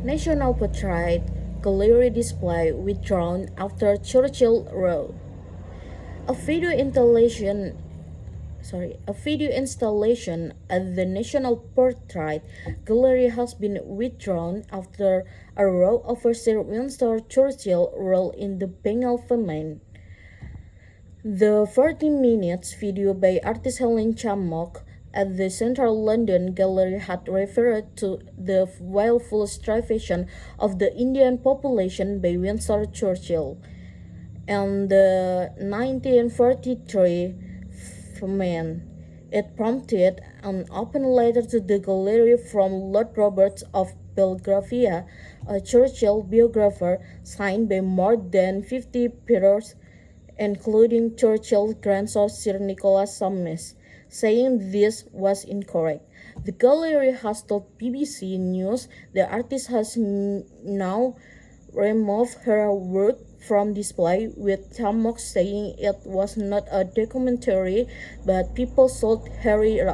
National Portrait Gallery display withdrawn after Churchill Row. A video installation a video installation at the National Portrait Gallery has been withdrawn after a row over Sir Winston Churchill role in the Bengal famine. The 40 minutes video by artist Helen Chammock at the Central London Gallery had referred to the willful starvation of the Indian population by Winston Churchill and the 1943 famine. It prompted an open letter to the gallery from Lord Roberts of Belgravia, a Churchill biographer, signed by more than 50 peers, including Churchill's grandson Sir Nicholas Somers, saying this was incorrect. The gallery has told BBC News the artist has now removed her work from display, with Chammock saying it was not a documentary, but people should hurry it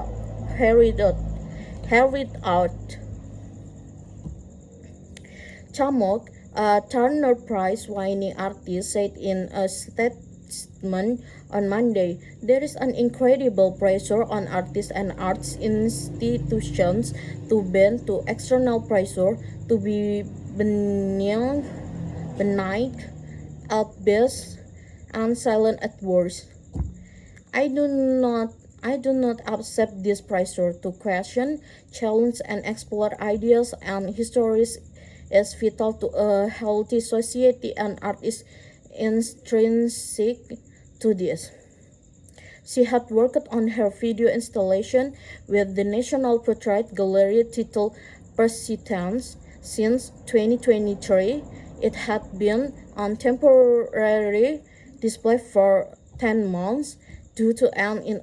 out. Chammock, a Turner Prize-winning artist, said in a statement on Monday, "There is an incredible pressure on artists and arts institutions to bend to external pressure, to be benign at best and silent at worst. I do not accept this pressure to question, challenge, and explore ideas and histories is vital to a healthy society, and art is intrinsic to this." She had worked on her video installation with the National Portrait Gallery titled Persistence since 2023. It had been on temporary display for 10 months, due to end in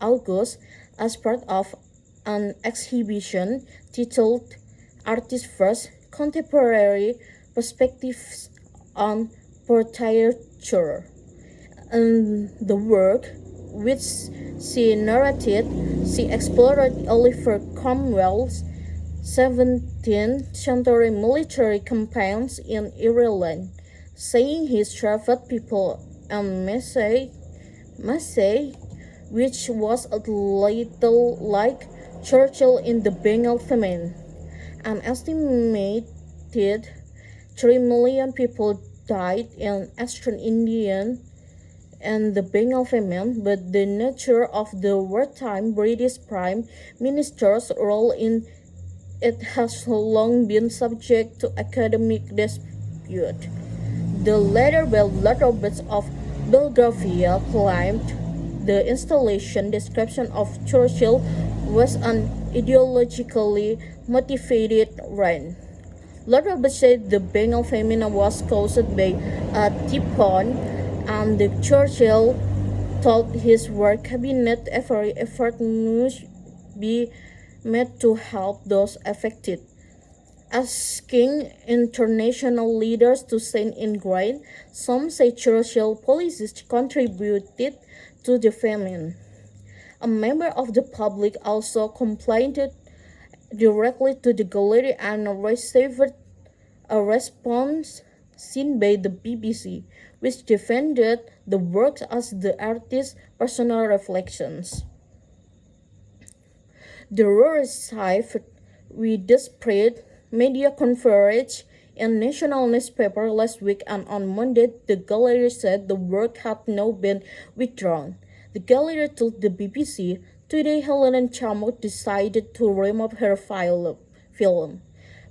August as part of an exhibition titled Artists First: Contemporary Perspectives on Portraiture. In the work, which she narrated, she explored Oliver Cromwell's 17th century military campaigns in Ireland, saying he traveled people and Massey, which was a little like Churchill in the Bengal famine. An estimated 3 million people died in Eastern India and the Bengal famine, but the nature of the wartime British Prime Minister's role in it has long been subject to academic dispute. The letter by Lord Roberts of Belgravia claimed the installation description of Churchill was an ideologically motivated rant. Lord Roberts said the Bengal famine was caused by a typhoon, and the Churchill told his war cabinet every effort must be made to help those affected, asking international leaders to send in grain. Some say Churchill policies contributed to the famine. A member of the public also complained directly to the gallery and received a response seen by the BBC, which defended the works as the artist's personal reflections. The row received widespread media coverage in national newspaper last week, and on Monday the gallery said the work had now been withdrawn. The gallery told the BBC, "Today Helen Chammock decided to remove her film,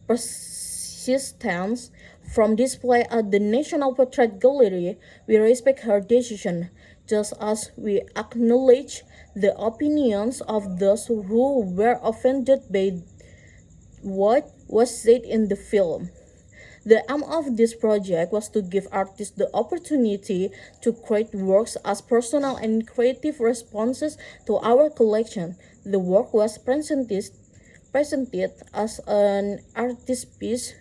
Persistence, from display at the National Portrait Gallery. We respect her decision, just as we acknowledge the opinions of those who were offended by what was said in the film." The aim of this project was to give artists the opportunity to create works as personal and creative responses to our collection. The work was presented as an artist piece,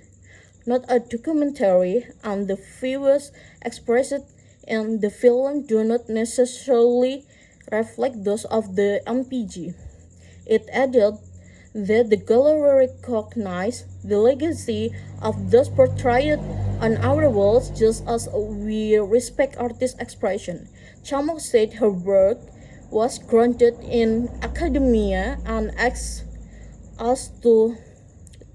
not a documentary, and the views expressed in the film do not necessarily reflect those of the MPG. It added that the gallery recognizes the legacy of those portrayed on our walls just as we respect artist expression. Chamok said her work was grounded in academia and asks us to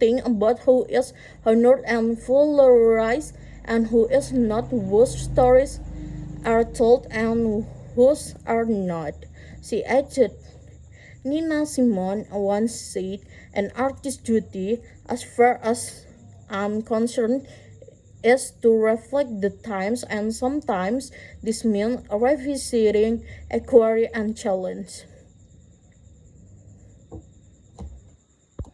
think about who is honored and valorized and who is not, whose stories are told and whose are not. She added, Nina Simone once said, an artist's duty, as far as I'm concerned, is to reflect the times, and sometimes this means revisiting a query and challenge.